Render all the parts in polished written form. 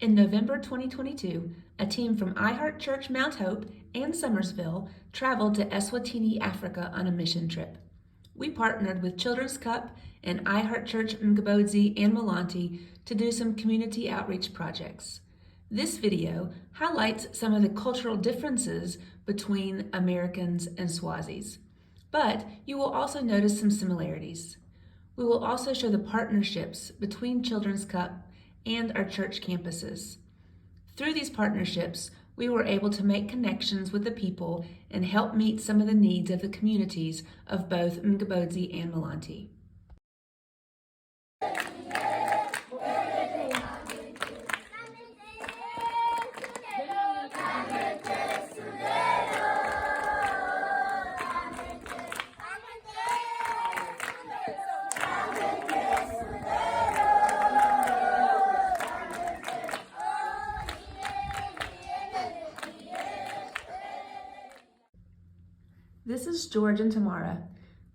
In November 2022, a team from iHeart Church Mount Hope and Summersville traveled to Eswatini, Africa on a mission trip. We partnered with Children's Cup and iHeart Church Mgobodzi and Milanti to do some community outreach projects. This video highlights some of the cultural differences between Americans and Swazis, but you will also notice some similarities. We will also show the partnerships between Children's Cup and our church campuses. Through these partnerships, we were able to make connections with the people and help meet some of the needs of the communities of both Mgobodzi and Milanti. This is George and Tamara.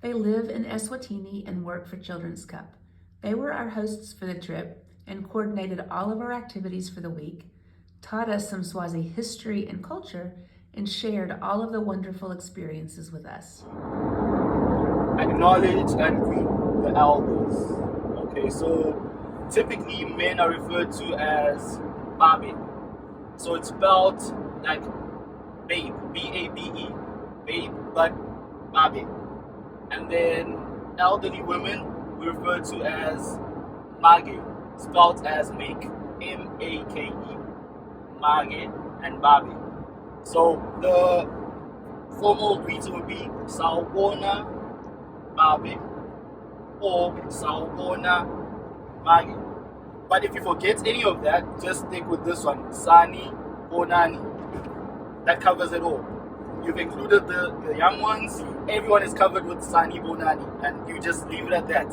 They live in Eswatini and work for Children's Cup. They were our hosts for the trip and coordinated all of our activities for the week, taught us some Swazi history and culture, and shared all of the wonderful experiences with us. Acknowledge and greet the elders. Okay, so typically men are referred to as babe. So it's spelled like babe, B-A-B-E. Babe, but babe. And then elderly women we refer to as mage, spelled as make, M-A-K-E, mage and babe. So the formal greeting would be sawubona babe or sawubona mage. But if you forget any of that, just stick with this one, sani bonani. That covers it all. You've included the young ones, everyone is covered with Sani Bonani, and you just leave it at that,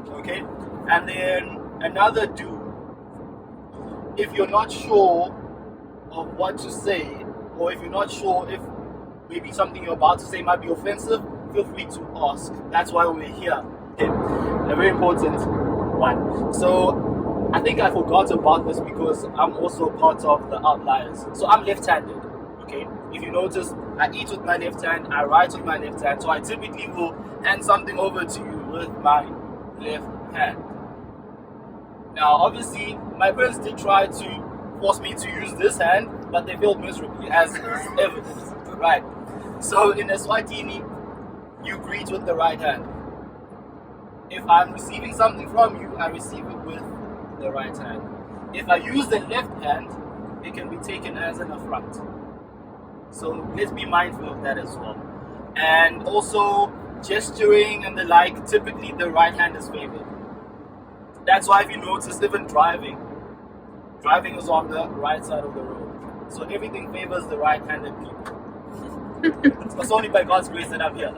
okay? And then another do, if you're not sure of what to say, or if you're not sure if maybe something you're about to say might be offensive, feel free to ask. That's why we're here, okay? A very important one. So I think I forgot about this because I'm also part of the outliers. So I'm left-handed. Okay, if you notice, I eat with my left hand, I write with my left hand, so I typically will hand something over to you with my left hand. Now, obviously, my parents did try to force me to use this hand, but they failed miserably, as is evidence, right? So in Eswatini, you greet with the right hand. If I'm receiving something from you, I receive it with the right hand. If I use the left hand, it can be taken as an affront. So let's be mindful of that as well. And also, gesturing and the like, typically the right hand is favored. That's why if you notice, even driving is on the right side of the road. So everything favors the right-handed people. It's only by God's grace that I'm here.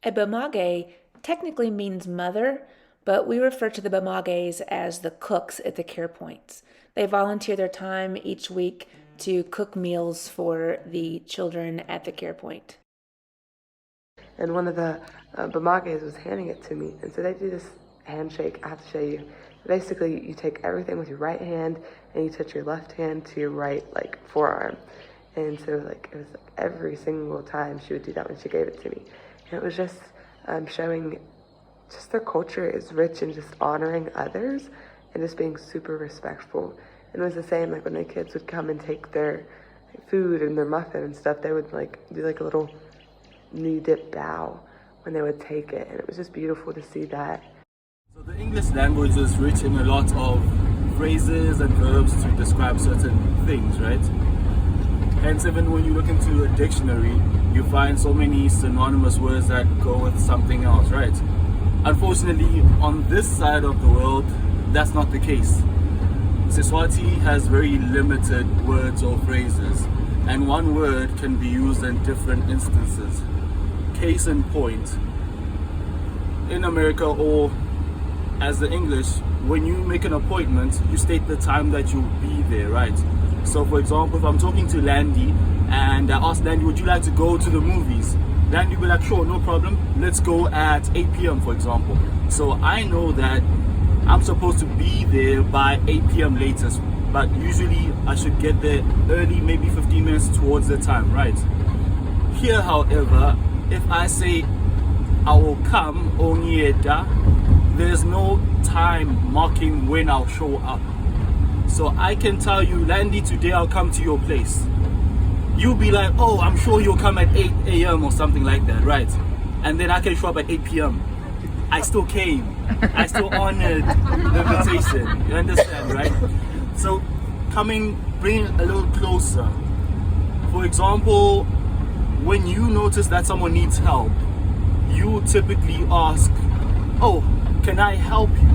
A bamage technically means mother, but we refer to the bamages as the cooks at the care points. They volunteer their time each week to cook meals for the children at the care point. And one of the bamages was handing it to me, and so they do this handshake. I have to show you. Basically, you take everything with your right hand and you touch your left hand to your right, like, forearm. And so, like, it was like every single time she would do that when she gave it to me. And it was just showing just their culture is rich in just honoring others and just being super respectful. And it was the same, like, when the kids would come and take their food and their muffin and stuff, they would, like, do, like, a little knee dip bow when they would take it. And it was just beautiful to see that. So the English language is rich in a lot of phrases and verbs to describe certain things, right? Hence, even when you look into a dictionary, you find so many synonymous words that go with something else, right? Unfortunately, on this side of the world, that's not the case. Eswatini has very limited words or phrases, and one word can be used in different instances. Case in point, in America, or as the English, when you make an appointment, you state the time that you'll be there, right? So for example, if I'm talking to Landy and I ask Landy, would you like to go to the movies? then you'll be like, sure, no problem, let's go at 8 p.m. for example. So I know that I'm supposed to be there by 8 p.m. latest, but usually I should get there early, maybe 15 minutes towards the time, right? Here, however, if I say I will come onyeda, there's no time marking when I'll show up. So I can tell you, Landy, today I'll come to your place. You'll be like, oh, I'm sure you'll come at 8 a.m. or something like that, right? And then I can show up at 8 p.m. I still came. I still honored the invitation. You understand, right? So bring it a little closer. For example, when you notice that someone needs help, you typically ask, oh, can I help you?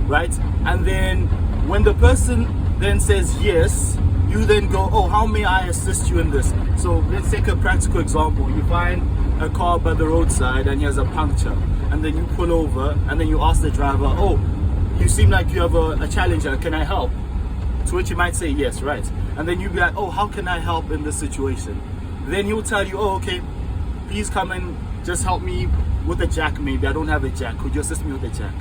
Right? And then when the person then says yes, you then go, oh, how may I assist you in this? So let's take a practical example. You find a car by the roadside and he has a puncture, and then you pull over and then you ask the driver, oh, you seem like you have a challenger, can I help? To which he might say yes, right? And then you'll be like, oh, how can I help in this situation? Then he'll tell you, oh, okay, please come and just help me with a jack maybe. I don't have a jack. Could you assist me with a jack?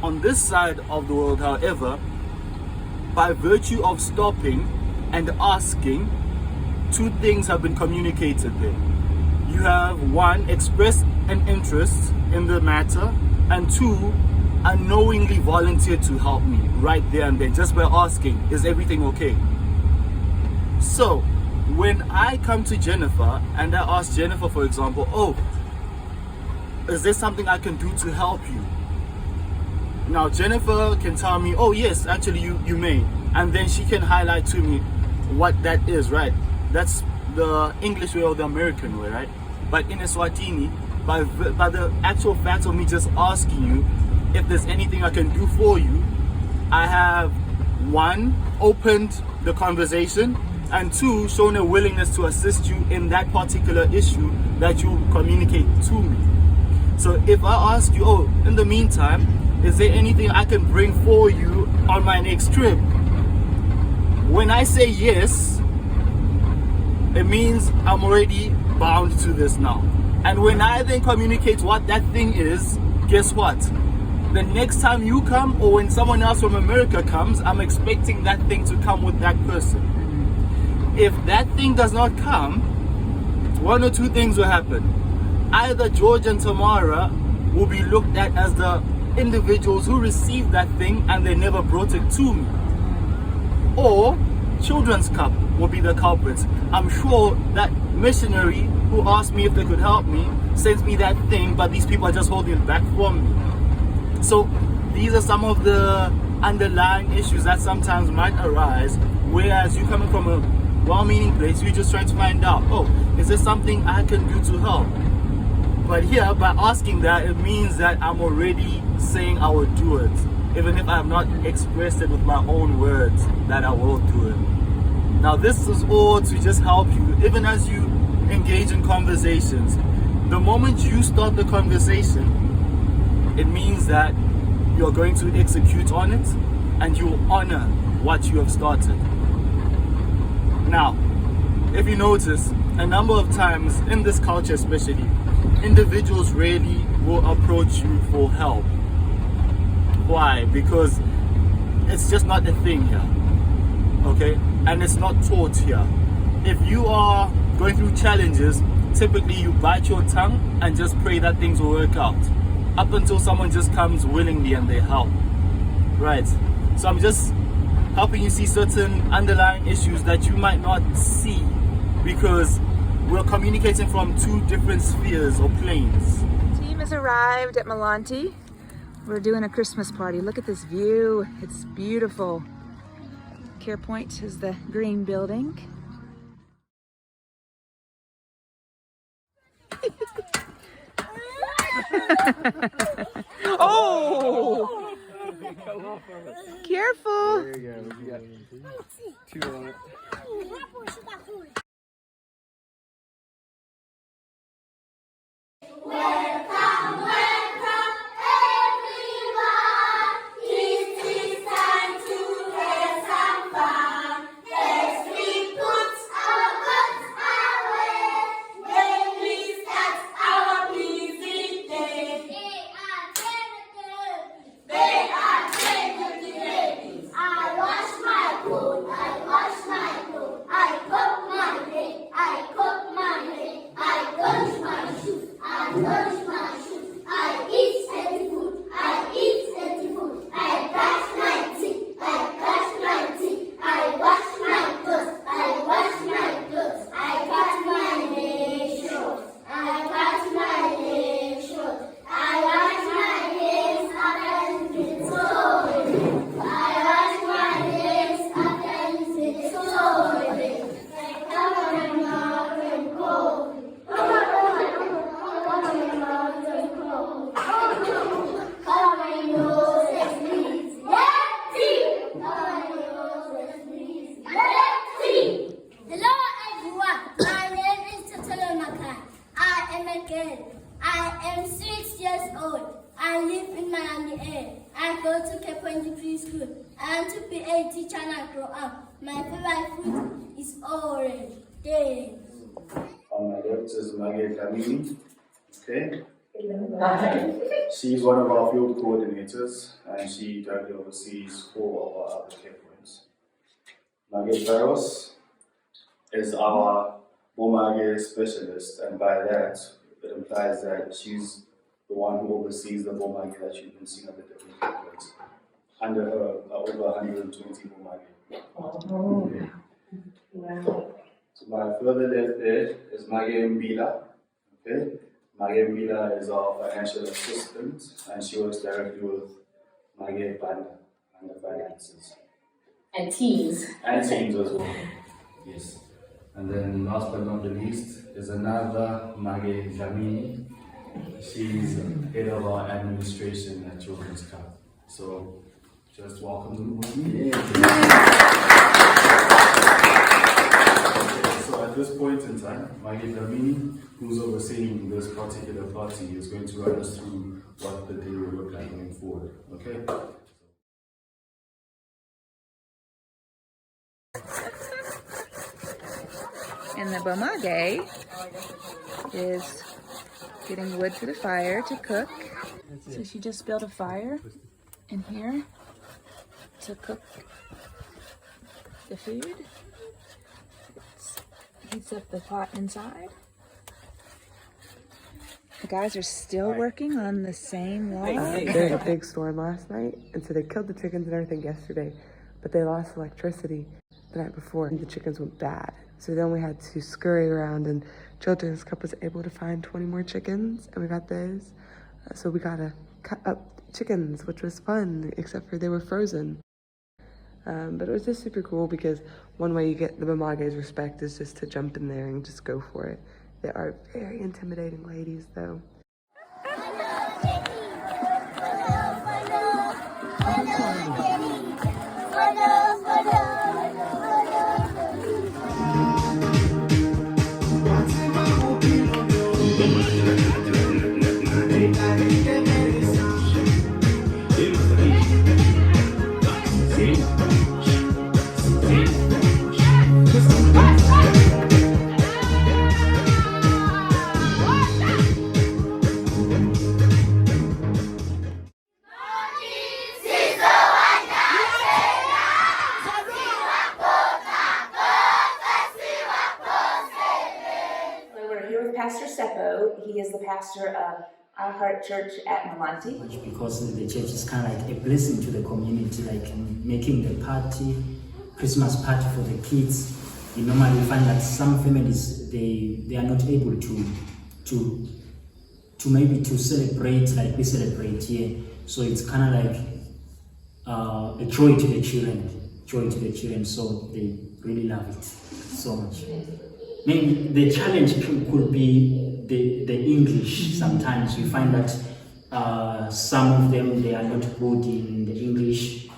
On this side of the world, however, by virtue of stopping and asking, two things have been communicated there. You have, one, expressed an interest in the matter, and two, unknowingly volunteered to help me right there and then, just by asking, is everything okay? So, when I come to Jennifer and I ask Jennifer, for example, oh, is there something I can do to help you? Now Jennifer can tell me, oh yes, actually you may. And then she can highlight to me what that is, right? That's the English way or the American way, right? But in Eswatini, by the actual fact of me just asking you if there's anything I can do for you, I have, one, opened the conversation, and two, shown a willingness to assist you in that particular issue that you communicate to me. So if I ask you, oh, in the meantime, is there anything I can bring for you on my next trip? When I say yes, it means I'm already bound to this now. And when I then communicate what that thing is, guess what? The next time you come, or when someone else from America comes, I'm expecting that thing to come with that person. If that thing does not come, one or two things will happen. Either George and Tamara will be looked at as the individuals who received that thing and they never brought it to me, or Children's Cup will be the culprits. I'm sure that missionary who asked me if they could help me sends me that thing, but these people are just holding it back from me. So these are some of the underlying issues that sometimes might arise, whereas you coming from a well-meaning place, you're just trying to find out, oh, is there something I can do to help? But here, by asking that, it means that I'm already saying I will do it, even if I have not expressed it with my own words that I will do it. Now this is all to just help you, even as you engage in conversations. The moment you start the conversation, it means that you're going to execute on it and you will honor what you have started. Now, if you notice, a number of times in this culture especially, individuals really will approach you for help. Why? Because it's just not a thing here, okay? And it's not taught here. If you are going through challenges, typically you bite your tongue and just pray that things will work out, up until someone just comes willingly and they help, right? So I'm just helping you see certain underlying issues that you might not see because we're communicating from two different spheres or planes. The team has arrived at Milanti. We're doing a Christmas party. Look at this view. It's beautiful. Care Point is the green building. Oh! Careful! There you go. You got two on it. Let's be put our guns away when we I am 6 years old. I live in Milanti. I go to Cape Point Preschool. I want to be a teacher when I grow up. My favorite fruit is orange. Thanks. On my left is Maggie Kamini. Okay. She's one of our field coordinators and she directly oversees 4 of our other care points. Maggie Barros is our Bomage specialist, and by that it implies that she's the one who oversees the Bomage that you've been seeing at the different care points. Under her are over 120 Bomage. Oh, wow. So my further left there is Maggie Mbila. Okay. Maggie Mbila is our financial assistant and she works directly with Maggie Banda and the finances. And teams. And teams as well. Yes. And then last but not the least is another Maggie Jamini. She's head of our administration at Children's Cup. So just welcome them with me. So at this point in time, Maggie Jamini, who's overseeing this particular party, is going to run us through what the day will look like going forward. Okay? And the Bomage is getting wood for the fire to cook. So she just built a fire in here to cook the food. Heats up the pot inside. The guys are still working on the same log. They had a big storm last night, and so they killed the chickens and everything yesterday, but they lost electricity the night before, and the chickens went bad. So then we had to scurry around, and Children's Cup was able to find 20 more chickens, and we got those. So we got to cut up chickens, which was fun, except for they were frozen. But it was just super cool because one way you get the Bomage's respect is just to jump in there and just go for it. They are very intimidating ladies, though. Pastor Seppo. He is the pastor of Our Heart Church at Milanti. Because the church is kind of like a blessing to the community, like making the party, Christmas party for the kids. You normally find that some families, they are not able to maybe to celebrate like we celebrate here. So it's kind of like a joy to the children, so they really love it so much. Maybe the challenge could be the English. Sometimes we find that some of them, they are not good in the English.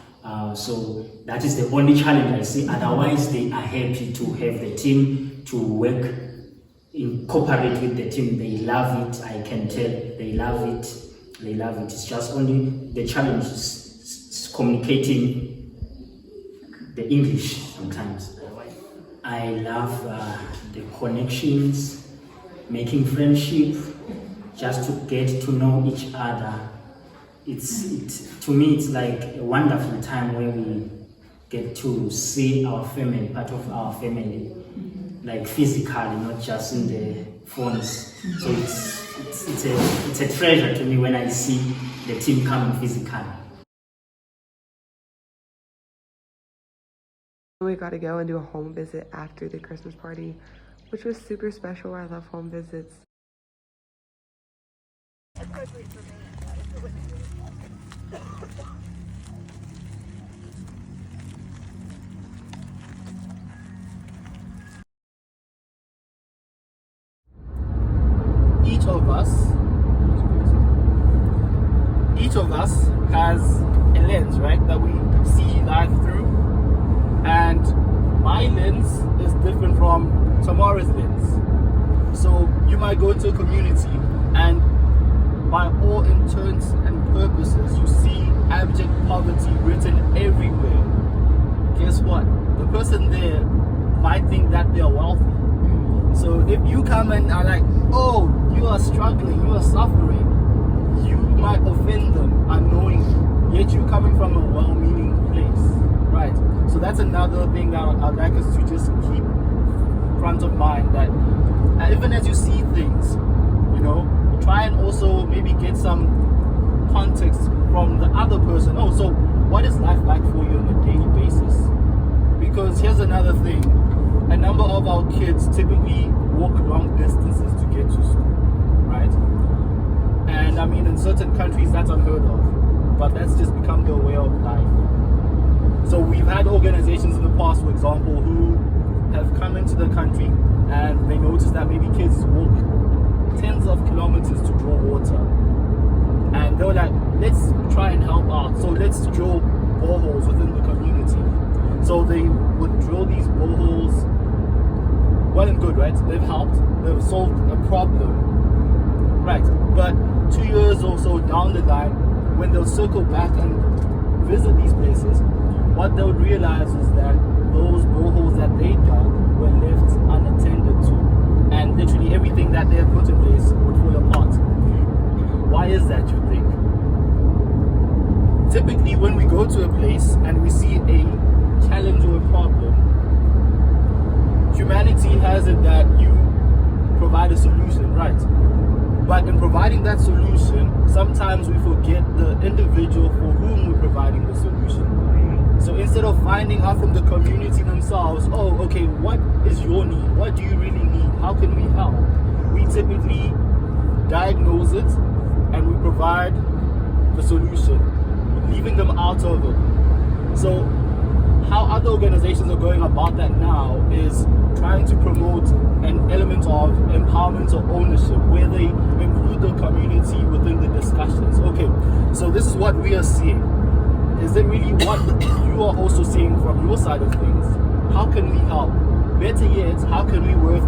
So that is the only challenge I see. Otherwise, they are happy to have the team to work, cooperate with the team. They love it. I can tell they love it. They love it. It's just only the challenge is communicating the English sometimes. I love the connections, making friendship, just to get to know each other. To me, it's like a wonderful time where we get to see our family, part of our family, like physically, not just in the phones. So it's a treasure to me when I see the team coming physically. We got to go and do a home visit after the Christmas party, which was super special. I love home visits. Each of us has a lens, right, that we see life through. And my lens is different from Tamara's lens. So you might go to a community and all intents and purposes, you see abject poverty written everywhere. Guess what? The person there might think that they are wealthy. So if you come and are like, oh, you are struggling, you are suffering, you might offend them unknowingly, yet you're coming from a well-meaning place, right? So that's another thing that I'd like us to just keep front of mind, that even as you see things, you know, try and also maybe get some context from the other person. Oh, so what is life like for you on a daily basis? Because here's another thing. A number of our kids typically walk long distances to get to school, right? And I mean, in certain countries that's unheard of, but that's just become the way of life. So we've had organizations in the past, for example, who have come into the country and they noticed that maybe kids walk tens of kilometers to draw water. And they were like, let's try and help out. So let's drill boreholes within the community. So they would drill these boreholes. Well and good, right? They've helped. They've solved a problem. Right. But 2 years or so down the line, when they'll circle back and visit these places, what they would realize is that those boreholes that they dug were left unattended to. And literally everything that they had put in place would fall apart. Why is that, you think? Typically, when we go to a place and we see a challenge or a problem, humanity has it that you provide a solution, right? But in providing that solution, sometimes we forget the individual for whom we're providing the solution. So instead of finding out from the community themselves, oh, okay, what is your need? What do you really need? How can we help? We typically diagnose it and we provide the solution, leaving them out of it. So how other organizations are going about that now is trying to promote an element of empowerment or ownership where they include the community within the discussions. Okay, so this is what we are seeing. Is it really what you are also seeing from your side of things? How can we help? Better yet, how can we work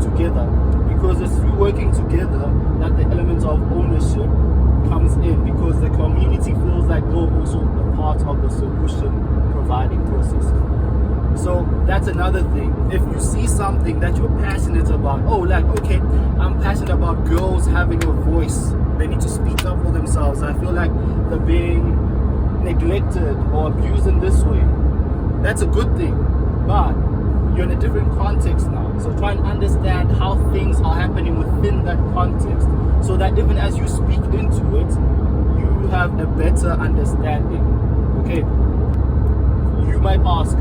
together? Because it's through working together that the element of ownership comes in, because the community feels like they're also a part of the solution providing process. So that's another thing. If you see something that you're passionate about, oh, like, okay, I'm passionate about girls having a voice. They need to speak up for themselves. I feel like they're being neglected or abused in this way. That's a good thing, but you're in a different context now. So try and understand how things are happening within that context, so that even as you speak into it, you have a better understanding. Okay, you might ask,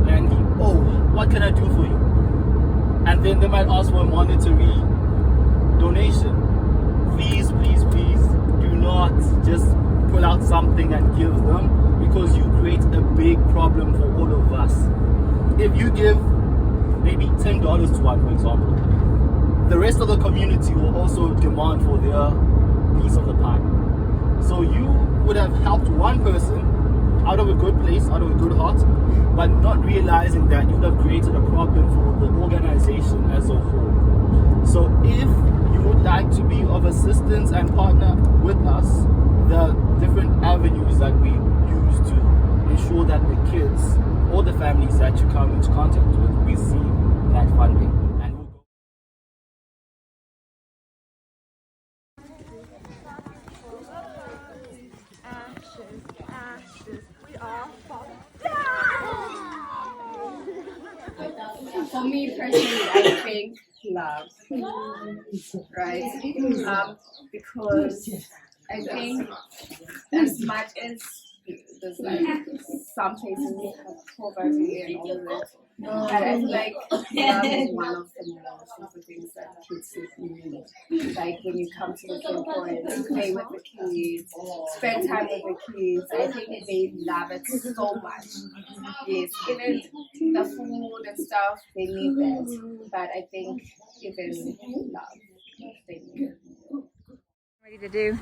and oh, what can I do for you? And then they might ask for a monetary donation. Please, please, please do not just pull out something and give them, because you create a big problem for all of us. If you give maybe $10 to one, for example, the rest of the community will also demand for their piece of the pie. So you would have helped one person out of a good place, out of a good heart, but not realizing that you would have created a problem for the organization as a whole. So if you would like to be of assistance and partner with us, the different avenues that we use to ensure that the kids or the families that you come into contact with receive that funding. And we'll go. For me personally, I think love, right? Because I think as much as there's like some places have poverty and all of that, but I feel like love is one of the most important things that kids need. Like when you come to the campground, play with the kids, spend time with the kids, I think they love it so much. Yes, even the food and stuff, they need that. But I think even love, they need it. Ready to do?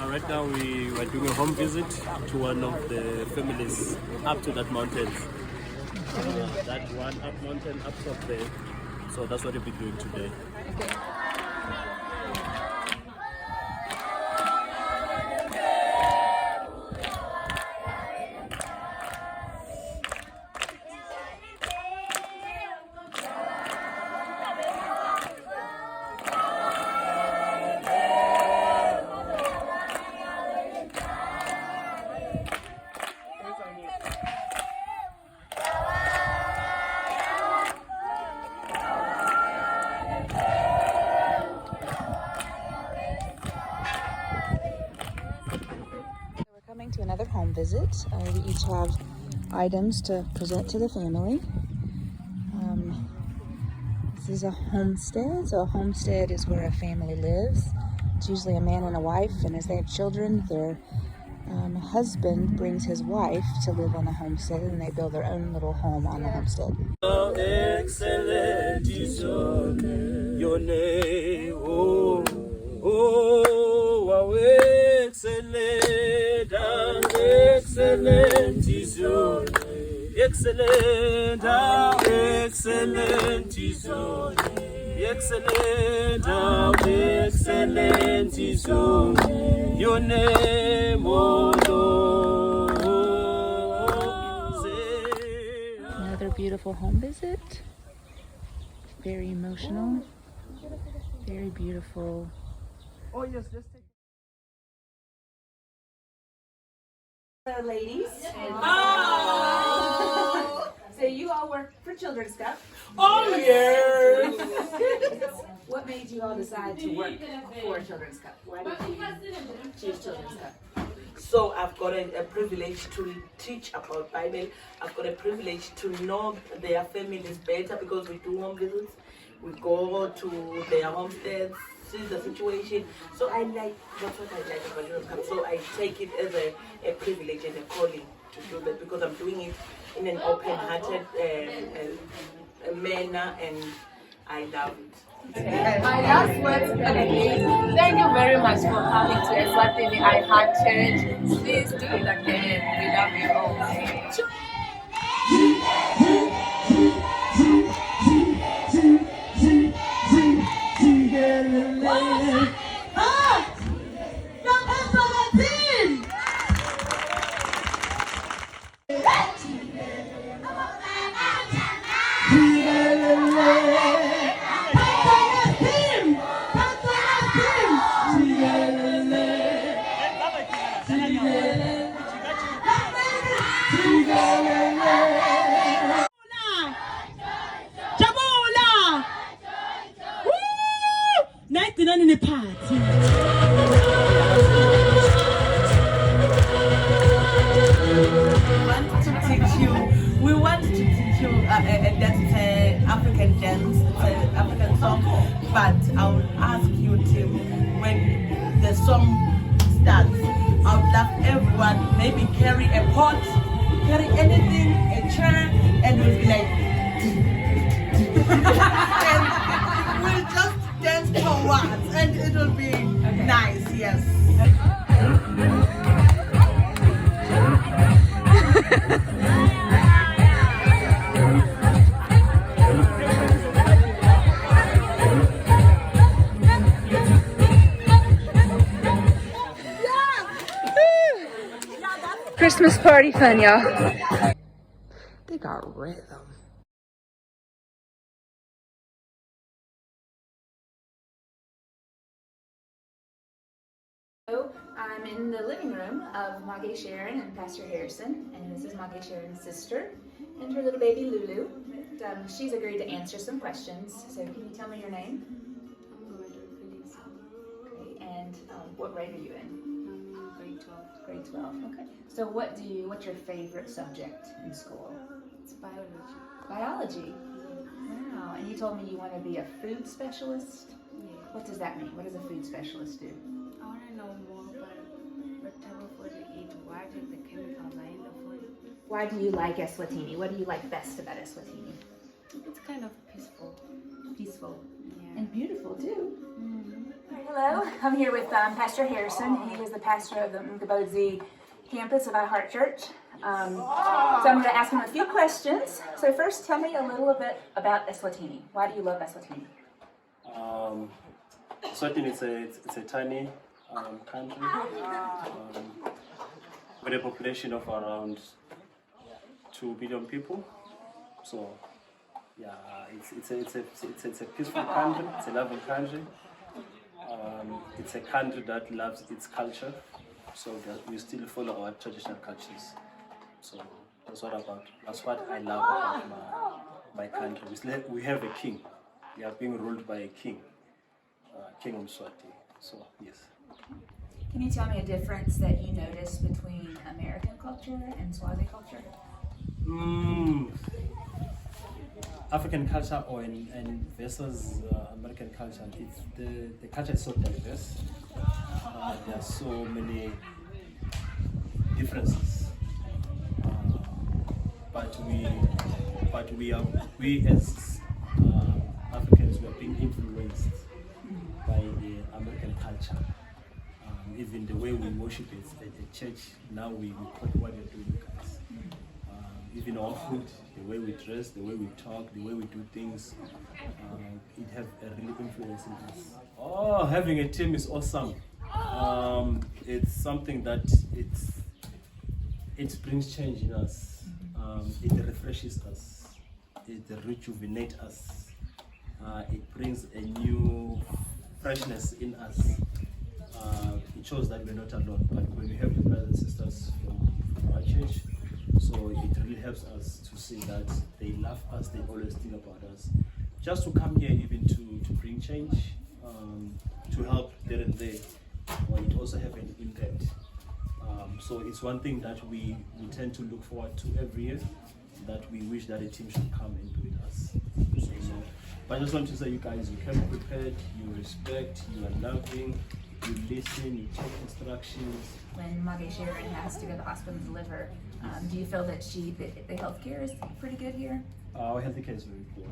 Right now we were doing a home visit to one of the families up to that mountain. That one up mountain, up top there. So that's what we'll be doing today. Okay. to another home visit. We each have items to present to the family. This is a homestead. So a homestead is where a family lives. It's usually a man and a wife, and as they have children, their husband brings his wife to live on the homestead, and they build their own little home on the homestead. How excellent is your name, oh, oh, how excellent, how excellent is your name. Excellent, how excellent is your name. Excellent, how excellent is your name, oh Lord. Another beautiful home visit. Very emotional. Very beautiful. Oh yes, just take. Hello, ladies. So you all work for Children's Cup. Oh yes. What made you all decide to work for Children's Cup? Why did you choose Children's Cup? So I've got a privilege to teach about Bible. I've got a privilege to know their families better because we do home visits. We go to their homesteads, see the situation. So that's what I like about Children's Cup. So I take it as a privilege and a calling to do that because I'm doing it in an open-hearted manner, and I love it. My last words gonna be thank you very much for coming to Eswatini I Heart Church. Please do it again. We love you all. We want to teach you a dance, it's an African dance, it's an African song, but I will ask you, Tim, when the song starts, I would love everyone maybe carry a pot, carry anything, a chair, and we'll be like, and we'll just dance towards, and it will be nice, yes. Christmas party fun, y'all. They got rhythm. I'm in the living room of Mage Sharon and Pastor Harrison, and this is Mage Sharon's sister and her little baby Lulu. She's agreed to answer some questions. So can you tell me your name? Okay, and what grade are you in? Grade 12. Grade 12. Okay. So what's your favorite subject in school? It's biology. Biology. Wow. And you told me you want to be a food specialist? Yeah. What does that mean? What does a food specialist do? I want to know more about what type of food we eat, why do the chemicals are in the food. Why do you like Eswatini? What do you like best about Eswatini? It's kind of peaceful. Peaceful. Yeah. And beautiful too. Mm-hmm. Hello, I'm here with Pastor Harrison. He is the pastor of the Mgobodzi campus of I Heart Church. So I'm going to ask him a few questions. So first, tell me a little bit about Eswatini. Why do you love Eswatini? Eswatini it's a tiny country with a population of around 2 billion people. So yeah, it's a peaceful country. It's a loving country. It's a country that loves its culture, so that we still follow our traditional cultures. So that's what I love about my country. We have a king. We are being ruled by a king, King Mswati. So yes. Can you tell me a difference that you notice between American culture and Swazi culture? African culture and versus American culture, the culture is so diverse. There are so many differences, but we as Africans, we are being influenced by the American culture. Even the way we worship at the church, now we copy what you're doing, guys. Even our food, the way we dress, the way we talk, the way we do things, it have a real influence in us. Oh, having a team is awesome. It's something that it brings change in us. It refreshes us. It rejuvenates us. It brings a new freshness in us. It shows that we're not alone, but when we have the brothers and sisters from our church, so it really helps us to see that they love us, they always think about us. Just to come here even to bring change, to help there and there, it also have an impact. So it's one thing that we tend to look forward to every year, that we wish that a team should come and do with us. But I just want to say, you guys, you came prepared, you respect, you are loving, you listen, you take instructions. When Mage Sharon has to go to the hospital and deliver, do you feel that the healthcare is pretty good here? Our healthcare is very poor.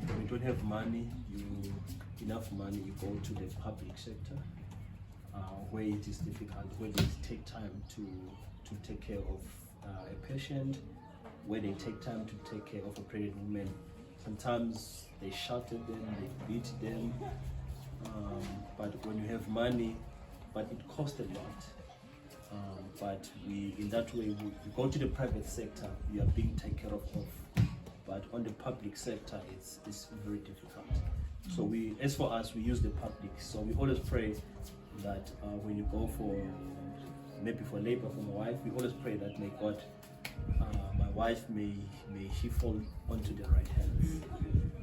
When you don't have enough money, you go to the public sector, where it is difficult, where they take time to take care of a patient, where they take time to take care of a pregnant woman. Sometimes they shout at them, they beat them. But when you have money, but it costs a lot. But in that way, we go to the private sector, you are being taken care of. But on the public sector, it's very difficult. So as for us, we use the public. So we always pray that when you go maybe for labor for my wife, we always pray that may God, my wife may she fall onto the right hands.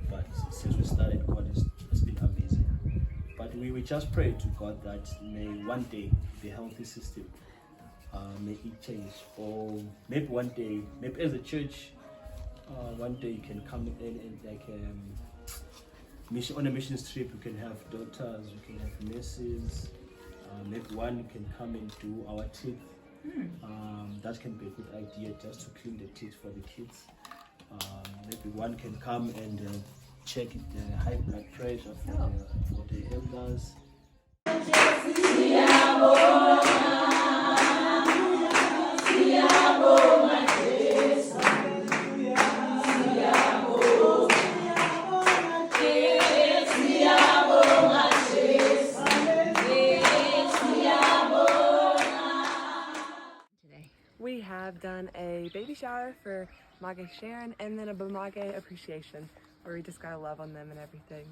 But since we started, God has been amazing. But we just pray to God that may one day the healthy system may it change, or maybe one day, maybe as a church, one day you can come in and like on a mission trip. You can have doctors, you can have nurses. Maybe one can come and do our teeth. That can be a good idea, just to clean the teeth for the kids. Maybe one can come and check the high blood pressure for the elders. We have done a baby shower for Mage Sharon and then a Bamage appreciation, where we just gotta love on them and everything.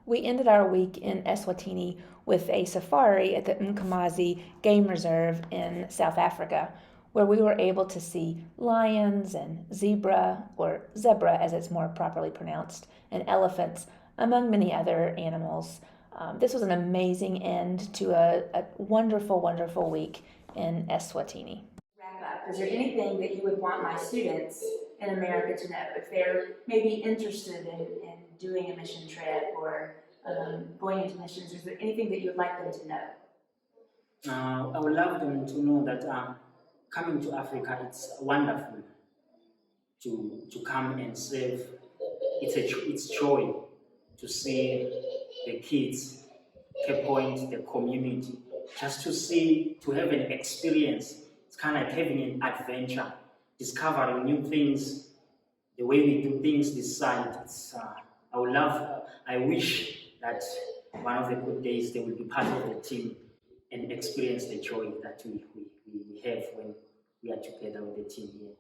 We ended our week in Eswatini with a safari at the Mgobodzi Game Reserve in South Africa, where we were able to see lions and zebra, or zebra as it's more properly pronounced, and elephants, among many other animals. This was an amazing end to a wonderful, wonderful week in Eswatini. Wrap up. Is there anything that you would want my students in America to know if they're maybe interested in doing a mission trip or going into missions? Is there anything that you would like them to know? I would love them to know that coming to Africa, it's wonderful to come and serve. It's joy to see the kids, Cape Point, the community, just to have an experience. It's It's kind of like having an adventure, discovering new things, the way we do things this side. I wish that one of the good days they will be part of the team and experience the joy that we have when we are together with the team here.